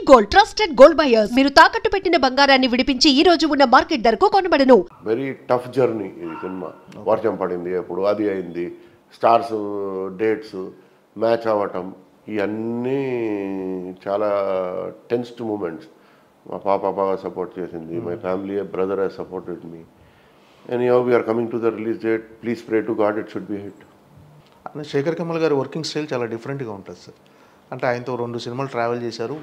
Gold, trusted gold buyers. మీరు తాకట్టు పెట్టిన బంగారాన్ని విడిపించి ఈ రోజు ఉన్న మార్కెట్ ధరకు కొనబడను. వెరీ టఫ్ జర్నీ ఈ సినిమా. వర్షం పడింది, అప్పుడు అది అయింది, స్టార్స్ డేట్స్ మ్యాచ్ అవ్వటం, ఇవన్నీ చాలా టెన్స్డ్ మూమెంట్స్. మా పాప బాగా సపోర్ట్ చేసింది, my family brother has supported me. Anyhow we're coming to the release date. Please pray to God it should be hit. Shekhar Kamal గారి వర్కింగ్ స్టైల్ చాలా డిఫరెంట్గా ఉంటుంది సార్. అంటే ఆయనతో 2 సినిమాలు ట్రావెల్ చేశారు.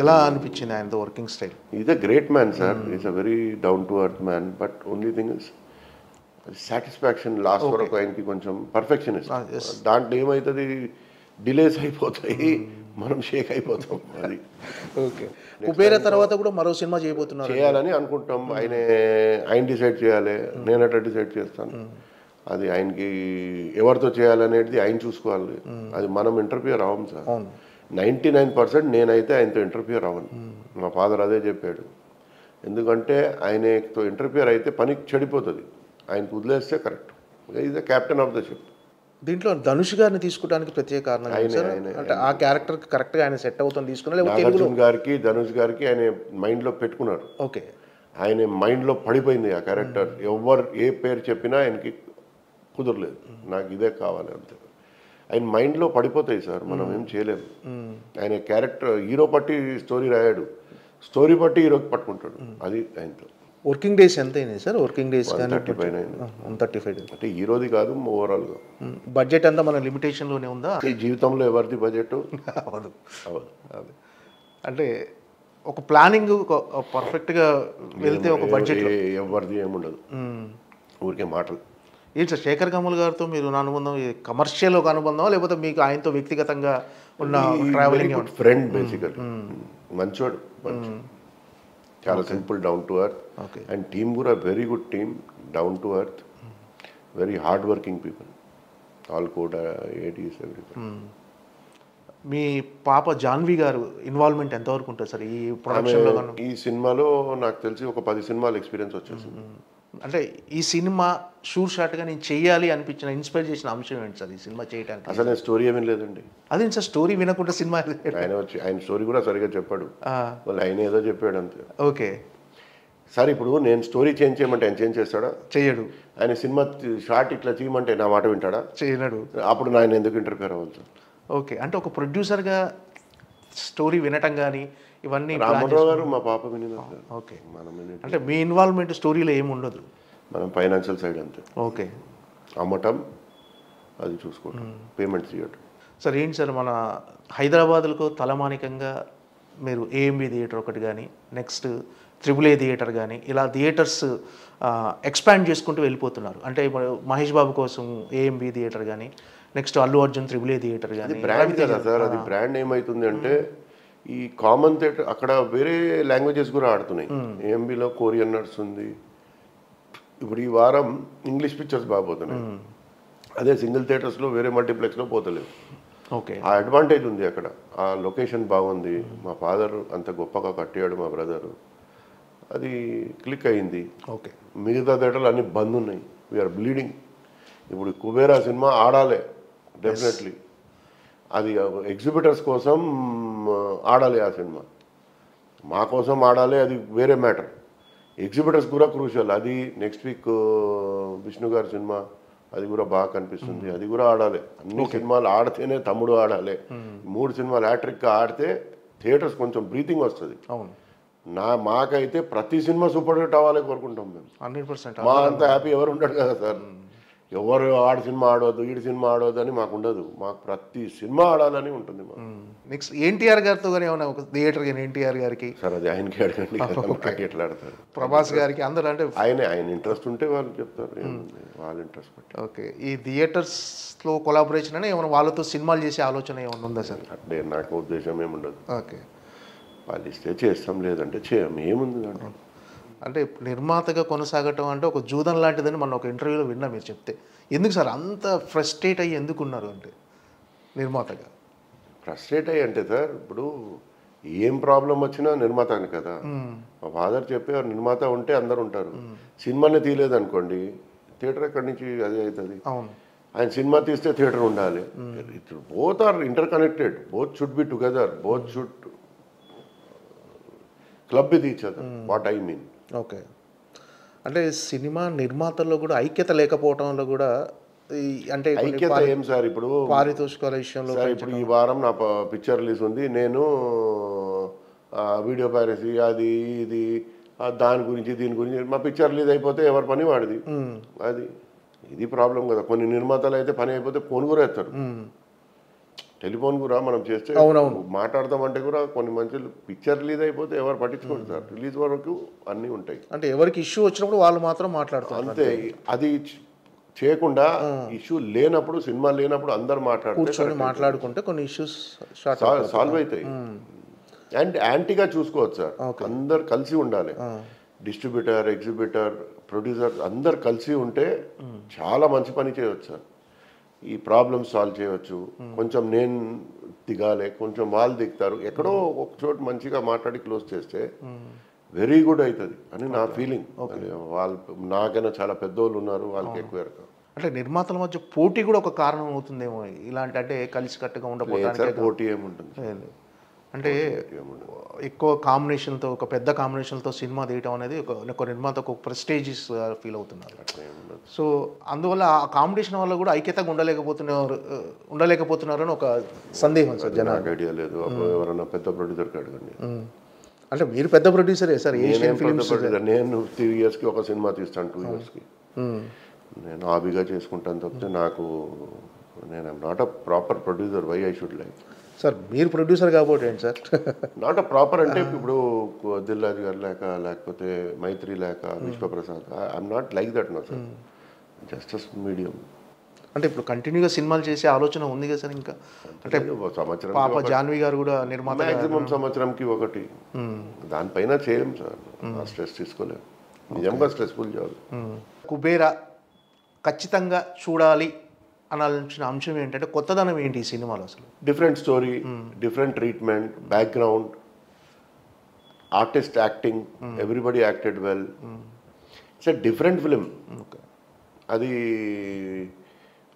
ఎలా అనిపించింది ఆయనతో working style? Is a great man sir, is a very down to earth man. But only thing is satisfaction last వరకు ఆయనకి కొంచెం పర్ఫెక్షనిస్ట్. దాంట్లో ఏమవుతుంది, డిలేస్ అయిపోతాయి, మనం షేక్ అయిపోతాం. అది ఓకే. కుబేరా తర్వాత కూడా మరో సినిమా చేయబోతున్నారు, చేయాలని అనుకుంటాం. ఆయన డిసైడ్ చేయాలి, నేను అట్లా డిసైడ్ చేస్తాను. అది ఆయనకి ఎవరితో చేయాలనేది ఆయన చూసుకోవాలి. అది మనం ఇంటర్ఫియర్ అవ్వం సార్. 99% నేనైతే ఆయనతో ఇంటర్ఫియర్ అవ్వను. మా ఫాదర్ అదే చెప్పాడు. ఎందుకంటే ఆయనతో ఇంటర్ఫియర్ అయితే పని చెడిపోతుంది. ఆయనకు వదిలేస్తే correct. Is the captain of the ship. దీంట్లో ధనుష్ గారిని తీసుకోవడానికి ప్రత్యేక కారణం అంటే ఆ క్యారెక్టర్ కరెక్ట్గా ఆయన సెట్ అవుతుంది తీసుకున్నా, నాగార్జున గారికి ధనుష్ గారికి ఆయన మైండ్లో పెట్టుకున్నారు. ఓకే, ఆయన మైండ్లో పడిపోయింది ఆ క్యారెక్టర్. ఎవరు ఏ పేరు చెప్పినా ఆయనకి కుదరలేదు, నాకు ఇదే కావాలి అంతే. ఆయన మైండ్లో పడిపోతాయి సార్, మనం ఏం చేయలేము. ఆయన క్యారెక్టర్ హీరో పట్టి స్టోరీ రాయాడు, స్టోరీ పట్టి హీరోకి పట్టుకుంటాడు. అది ఆయనతో. వర్కింగ్ డేస్ ఎంత అయినాయి సార్? వర్కింగ్ డేస్ 135 135 అంటే హీరోది కాదు, ఓవరాల్గా. బడ్జెట్ అంతా మన లిమిటేషన్లోనే ఉందా? ఈ జీవితంలో ఎవరిది బడ్జెట్ అవ్వదు. అంటే ఒక ప్లానింగ్ పర్ఫెక్ట్గా వెళ్తే ఒక బడ్జెట్ ఎవరిది ఏముండదు, ఊరికే మాటలు. ఏంటి సార్ శేఖర్ కమల్ గారితో మీరు అనుబంధం కమర్షియల్ ఒక అనుబంధం, లేకపోతే మీకు ఆయనతో వ్యక్తిగతంగా ఉన్న ట్రావెలింగ్? ఫ్రెండ్ బేసికల్, మంచోడు, చాలా simple, down to earth. And team కూడా very good team, down to earth, very hard working people, all code ఏటీస్ ఎవ్రీథింగ్. మీ పాప జాన్వి గారు ఇన్వాల్వ్మెంట్ ఎంతవరకు ఉంటుంది సార్ ఈ ప్రొడక్షన్లో? ఈ సినిమాలో నాకు తెలిసి ఒక 10 సినిమాల ఎక్స్పీరియన్స్ వచ్చేసింది. అంటే ఈ సినిమా షూర్ షాట్గా నేను చెయ్యాలి అనిపించిన ఇన్స్పైర్ చేసిన అంశం ఏంటి సార్ ఈ సినిమా చేయడానికి? అసలు నేను స్టోరీ ఏమీ లేదండి. అదే సార్, స్టోరీ వినకుండా సినిమా ఆయన స్టోరీ కూడా సరిగా చెప్పాడు, వాళ్ళు ఆయన ఏదో చెప్పాడు అంతే. ఓకే సార్, ఇప్పుడు నేను స్టోరీ చేంజ్ చేయమంటే ఆయన చేంజ్ చేస్తాడా? చెయ్యడు. ఆయన సినిమా షార్ట్ ఇట్లా చేయమంటే నా మాట వింటాడా? చేయనడు. అప్పుడు ఆయన ఎందుకు ఇంటర్ఫియర్ అవ్వాలి సార్? ఓకే, అంటే ఒక ప్రొడ్యూసర్గా స్టోరీ వినటం కానీ ఇవన్నీ రామారావు గారు మా పాప వినిన. ఓకే, అంటే మీ ఇన్వాల్వ్మెంట్ స్టోరీలో ఏమి ఉండదు, మనం ఫైనాన్షియల్ సైడ్ అంతే. ఓకే, అమ్మటం అది చూసుకోవటం, పేమెంట్స్ చేయటం. సార్ ఏంటి సార్ మన హైదరాబాద్లో తలమానికంగా మీరు ఏఎంబి థియేటర్ ఒకటి కానీ, నెక్స్ట్ AAA థియేటర్ కానీ, ఇలా థియేటర్స్ ఎక్స్పాండ్ చేసుకుంటూ వెళ్ళిపోతున్నారు. అంటే ఇప్పుడు మహేష్ బాబు కోసం ఏఎంబి థియేటర్ కానీ, next Allu Arjun AAA theatre కానీ. బ్రాండ్ కదా సార్, అది బ్రాండ్ ఏమవుతుంది అంటే ఈ కామన్ థియేటర్ అక్కడ వేరే లాంగ్వేజెస్ కూడా ఆడుతున్నాయి. ఏఎంబిలో కొరియన్ నడుస్తుంది. ఇప్పుడు ఈ వారం ఇంగ్లీష్ పిక్చర్స్ బాగా పోతున్నాయి, అదే సింగిల్ థియేటర్స్లో వేరే మల్టీప్లెక్స్లో పోతలేవు. ఓకే, ఆ అడ్వాంటేజ్ ఉంది అక్కడ. ఆ లొకేషన్ బాగుంది, మా ఫాదర్ అంత గొప్పగా కట్టాడు, మా బ్రదరు, అది క్లిక్ అయింది. ఓకే, మిగతా థియేటర్లు అన్నీ బంద్ ఉన్నాయి, వీఆర్ బ్లీడింగ్. ఇప్పుడు కుబేరా సినిమా ఆడాలి డెఫినెట్లీ, అది ఎగ్జిబిటర్స్ కోసం ఆడాలి ఆ సినిమా, మా కోసం ఆడాలి, అది వేరే మ్యాటర్. ఎగ్జిబిటర్స్ కూడా క్రూషియల్. అది నెక్స్ట్ వీక్ విష్ణు గారి సినిమా, అది కూడా బాగా కనిపిస్తుంది, అది కూడా ఆడాలి. అన్ని సినిమాలు ఆడితేనే తమ్ముడు ఆడాలి. 3 సినిమాలు హ్యాట్రిక్గా ఆడితే థియేటర్స్ కొంచెం బ్రీతింగ్ వస్తుంది. అవును, మాకైతే ప్రతి సినిమా సూపర్ హిట్ అవ్వాలి కోరుకుంటాం మేము. 100%. మా అంత హ్యాపీ ఎవరు ఉండడు కదా సార్. ఎవరు ఆడ సినిమా ఆడవద్దు, ఈడు సినిమా ఆడవద్దు అని మాకు ఉండదు. మాకు ప్రతి సినిమా ఆడాలని ఉంటుంది. నెక్స్ట్ ఎన్టీఆర్ గారితో కానీ ఏమైనా ఒక థియేటర్ కానీ ఎన్టీఆర్ గారికి? సార్ అది ఆయనకి అడగండి, ఎట్లా ఆడతారు. ప్రభాస్ గారికి అందరూ అంటే ఆయన ఇంట్రెస్ట్ ఉంటే వాళ్ళు చెప్తారు, వాళ్ళ ఇంట్రెస్ట్ బట్టి. ఓకే, ఈ థియేటర్స్లో కొలాబరేషన్ అని ఏమైనా వాళ్ళతో సినిమాలు చేసే ఆలోచన ఏమైనా ఉందా సార్? అంటే నాకు ఉద్దేశం ఏముండదు. ఓకే, వాళ్ళు ఇస్తే చేస్తాం, లేదంటే చేయం, ఏముంది దాంట్లో. అంటే నిర్మాతగా కొనసాగటం అంటే ఒక జూదం లాంటిదని మనం ఒక ఇంటర్వ్యూలో విన్నా మీరు చెప్తే. ఎందుకు సార్ అంత ఫ్రస్ట్రేట్ అయ్యి ఎందుకున్నారు అంటే నిర్మాతగా? ఫ్రస్ట్రేట్ అయ్యి అంటే సార్, ఇప్పుడు ఏం ప్రాబ్లం వచ్చినా నిర్మాతని కదా. మా ఫాదర్ చెప్పేవారు, నిర్మాత ఉంటే అందరు ఉంటారు. సినిమానే తీయలేదు అనుకోండి, థియేటర్ ఎక్కడి నుంచి అది అవుతుంది. అవును, ఆయన సినిమా తీస్తే థియేటర్ ఉండాలి. Both are inter connected, both should be together, both should club with each other, what I mean. Okay. అంటే సినిమా నిర్మాతల్లో కూడా ఐక్యత లేకపోవడంలో కూడా అంటే ఐక్యత ఏం సార్, ఇప్పుడు పారితోషికాల విషయంలో సార్ ఇప్పుడు ఈ వారం నా పిక్చర్ రిలీజ్ ఉంది, నేను వీడియో పైరసీ అది ఇది దాని గురించి దీని గురించి, మా పిక్చర్ రిలీజ్ అయిపోతే ఎవరి పని వాడిది. అది ఇది ప్రాబ్లం కదా. కొన్ని నిర్మాతలు అయితే పని అయిపోతే ఫోన్ కూడా ఎత్తారు, టెలిఫోన్ కూడా మనం చేస్తే మాట్లాడతామంటే కూడా కొన్ని మనుషులు పిక్చర్ రిలీజ్ అయిపోతే ఎవరు పట్టించుకోండి సార్, రిలీజ్ వరకు అన్నీ ఉంటాయి. అంటే ఎవరికి ఇష్యూ వచ్చినప్పుడు వాళ్ళు మాత్రం మాట్లాడతారు అంతే. అది చేయకుండా ఇష్యూ లేనప్పుడు, సినిమా లేనప్పుడు అందరు మాట్లాడుకుంటే కొన్ని ఇష్యూస్ సాల్వ్ అవుతాయి. అండ్ యాంటీగా చూసుకోవచ్చు సార్, అందరు కలిసి ఉండాలి. డిస్ట్రిబ్యూటర్, ఎగ్జిబ్యూటర్, ప్రొడ్యూసర్ అందరు కలిసి ఉంటే చాలా మంచి పని చేయవచ్చు సార్. ఈ ప్రాబ్లమ్స్ సాల్వ్ చేయవచ్చు. కొంచెం నేను దిగాలి, కొంచెం వాళ్ళు దిగుతారు, ఎక్కడో ఒక చోటు మంచిగా మాట్లాడి క్లోజ్ చేస్తే వెరీ గుడ్ అవుతుంది అని నా ఫీలింగ్. వాళ్ళు నాకైనా చాలా పెద్దోళ్ళు ఉన్నారు, వాళ్ళకి ఎక్కువ ఎరక. అంటే నిర్మాతల మధ్య పోటీ కూడా ఒక కారణం అవుతుందేమో ఇలాంటి, అంటే కలిసి కట్టుగా ఉండకపోవడానికి. పోటీ ఏముంటుంది అంటే ఎక్కువ కాంబినేషన్తో, ఒక పెద్ద కాంబినేషన్తో సినిమా తీయటం అనేది ఒక నిర్మాతకు ఒక ప్రెస్టేజియస్ ఫీల్ అవుతున్నారు. సో అందువల్ల ఆ కాంబినేషన్ వల్ల కూడా ఐక్యతగా ఉండలేకపోతున్నారు అని ఒక సందేహం సార్ జనాలకు. ఐడియా లేదు, ఎవరన్నా పెద్ద ప్రొడ్యూసర్కి అడగండి. అంటే మీరు పెద్ద ప్రొడ్యూసరే సార్, ఏషియన్ ఫిల్మ్స్. నేను 3 ఇయర్స్కి ఒక సినిమా తీస్తాను, 2 ఇయర్స్కి నేను హాబీగా చేసుకుంటాను తప్పితే నాకు, నేను not a proper producer. Why I should like sir, మీరు ప్రొడ్యూసర్ కాబట్టి ఏంటి సార్ నాట్ అ ప్రాపర్ అంటే ఇప్పుడు దిల్రాజు గారు లేకపోతే మైత్రి లేక Vishwaprasad, I'm not like that no sir, just medium. అంటే ఇప్పుడు కంటిన్యూగా సినిమాలు చేసే ఆలోచన ఉంది కదా సార్ ఇంకా? అంటే సంవత్సరం పాప జాన్వి గారు కూడా నిర్మాత, మ్యాక్సిమం సంవత్సరంకి ఒకటి, దానిపైన చేయం సార్. స్ట్రెస్ తీసుకోలేము, నిజంగా స్ట్రెస్ఫుల్ జాబ్. కుబేరా ఖచ్చితంగా చూడాలి అనాల్సిన అంశం ఏంటంటే కొత్తదనం ఏంటి ఈ సినిమాలో అసలు? Different story, different treatment, background, artist acting, everybody acted well. It's a different film. అది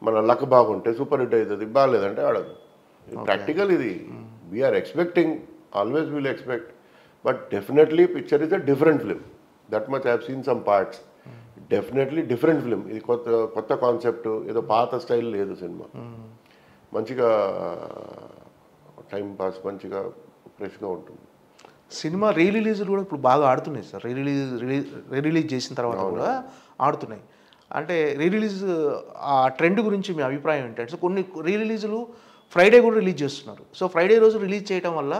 మన లక్ బాగుంటే సూపర్ హిట్ అవుతుంది, బాగాలేదంటే ఆడదు. ప్రాక్టికల్ ఇది. We're expecting, always will expect, but definitely picture is a different film. That much I have seen some parts. Definitely different film. ఇది కొత్త concept, ఏదో పాత స్టైల్ లేదు సినిమా. మంచిగా టైం పాస్, మంచిగా ఫ్రెష్గా ఉంటుంది. సినిమా రీ రిలీజ్లు కూడా ఇప్పుడు బాగా ఆడుతున్నాయి సార్. రీ రిలీజ్ చేసిన తర్వాత కూడా ఆడుతున్నాయి. అంటే రీ రిలీజ్ ఆ ట్రెండ్ గురించి మీ అభిప్రాయం ఏంటంటే, సో కొన్ని రీ రిలీజులు ఫ్రైడే కూడా రిలీజ్ చేస్తున్నారు. సో ఫ్రైడే రోజు రిలీజ్ చేయడం వల్ల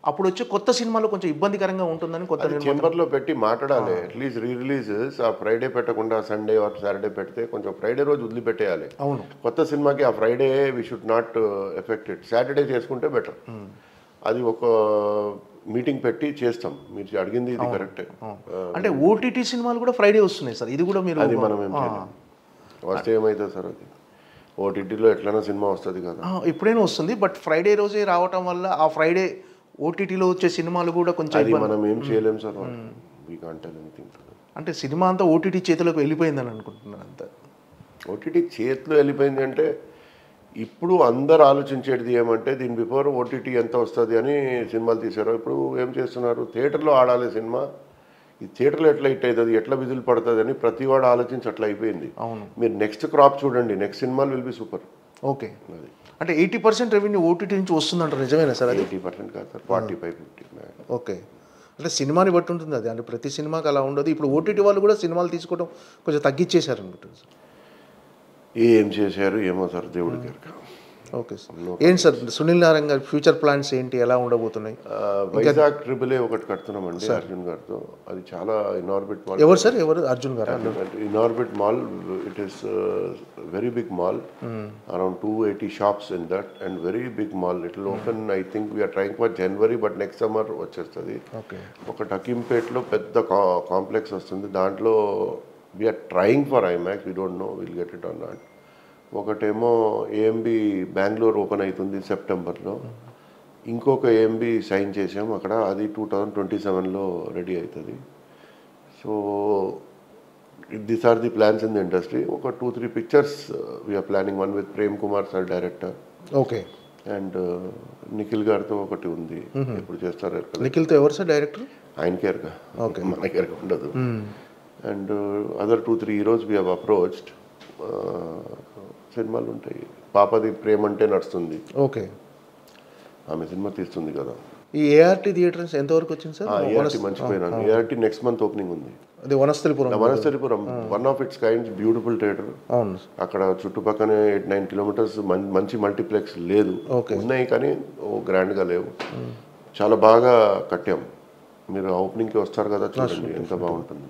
అప్పుడు వచ్చే కొత్త సినిమాలో కొంచెం ఇబ్బందికరంగా ఉంటుందని కొత్త ఛాంబర్లో పెట్టి మాట్లాడాలి. అట్లీస్ట్ రీ రిలీజెస్ ఆ ఫ్రైడే పెట్టకుండా సండే ఆర్ సాటర్డే పెడితే కొంచెం ఫ్రైడే రోజు వదిలిపెట్టేయాలి. అవును, కొత్త సినిమాకి ఆ Friday we should not effect it. Saturday చేసుకుంటే బెటర్. అది ఒక మీటింగ్ పెట్టి చేస్తాం. మీరు అడిగింది ఇది కరెక్టే. అంటే ఓటీటీ సినిమాలు కూడా ఫ్రైడే వస్తున్నాయి సార్, ఇది కూడా మీరు అది మనం ఏం చేయలేం. వస్తే ఏమవుతుంది సార్, అది ఓటీటీలో ఎట్లైనా సినిమా వస్తుంది కదా, ఎప్పుడైనా వస్తుంది. బట్ ఫ్రైడే రోజే రావటం వల్ల ఆ ఫ్రైడే ఓటీటీలో వచ్చే సినిమాలు కూడా కొంచెం అది మనం ఏం చేయలేం sir. We can't tell anything. అంటే సినిమా అంతా ఓటీటీ చేతిలోకి వెళ్ళిపోయిందని అనుకుంటున్నాను అంతా. ఓటీటీ చేతిలో వెళ్ళిపోయింది అంటే ఇప్పుడు అందరు ఆలోచించేది ఏమంటే దీని బిఫోర్ ఓటీటీ ఎంత వస్తుంది అని సినిమాలు తీశారు. ఇప్పుడు ఏం చేస్తున్నారు, థియేటర్లో ఆడాలి సినిమా, ఈ థియేటర్లో ఎట్లా హిట్ అవుతుంది, ఎట్లా విధులు పడుతుంది అని ప్రతి వాడు ఆలోచించి అట్లా అయిపోయింది. అవును, మీరు నెక్స్ట్ క్రాప్ చూడండి, నెక్స్ట్ సినిమాలు విల్ బి సూపర్. ఓకే, అంటే 80% రెవెన్యూ ఓటీటీ నుంచి వస్తుందంటారు, నిజమేనా సార్? అది 80% కాదు సార్, 45-50. ఓకే, అంటే సినిమాని బట్టి ఉంటుంది అది. అంటే ప్రతి సినిమాకి అలా ఉండదు. ఇప్పుడు ఓటీటీ వాళ్ళు కూడా సినిమాలు తీసుకోవడం కొంచెం తగ్గించేశారు అనుకుంటుంది సార్. ఏం చేశారు ఏమో సార్, దేవుడి గారు. ఓకే సార్, ఏంటి సార్ సునీల్ నారాయణ గారి ఫ్యూచర్ ప్లాన్స్ ఏంటి, ఎలా ఉండబోతున్నాయి? వైజాగ్ AAA ఒకటి కడుతున్నామండి అర్జున్ గారితో. అది చాలా ఇన్ఆర్బిట్ మాల్. ఎవరు సార్, ఎవరు? అర్జున్ గారు. Inorbit mall, it is very big mall, around 280 shops in that and very big mall. It will open, I think we're trying for January, but next summer వచ్చేస్తుంది. ఒక హకీంపేట్లో పెద్ద కాంప్లెక్స్ వస్తుంది, దాంట్లో we're trying for IMAX. We don't know will get it or not. ఒకటేమో AMB Bengaluru open అవుతుంది సెప్టెంబర్లో. ఇంకొక AMB సైన్ చేసాము అక్కడ, అది 2027లో రెడీ అవుతుంది. So these are the plans in the industry. ఒక 2-3 pictures we're planning. One with Prem Kumar sir director. Okay, and Nikhil గారితో ఒకటి ఉంది, ఎప్పుడు చేస్తారు నిఖిల్తో ఎవరు సార్ డైరెక్టర్? ఆయన కేర్గా, ఓకే, మన కేర్గా ఉండదు. And other 2-3 heroes we have approached. సినిమాలు ఉంటాయి. పాపది ప్రేమ అంటే నడుస్తుంది, ఓకే, ఆమె సినిమా తీస్తుంది కదా. ఈ ఏఆర్టీ థియేటర్స్ ఎంతవరకు వచ్చింది సార్? ఏఆర్టీ మర్చిపోయినాను. ఏఆర్టీ నెక్స్ట్ మంత్ ఓపెనింగ్ ఉంది. అది Vanasthalipuram. Vanasthalipuram one of its kinds beautiful theatre. అవును, అక్కడ చుట్టుపక్కనే 8-9 కిలోమీటర్స్ మంచి మల్టీప్లెక్స్ లేదు, ఉన్నాయి కానీ గ్రాండ్గా లేవు. చాలా బాగా కట్టాం. మీరు ఓపెనింగ్కి వస్తారు కదా, చూడండి ఎంత బాగుంటుంది.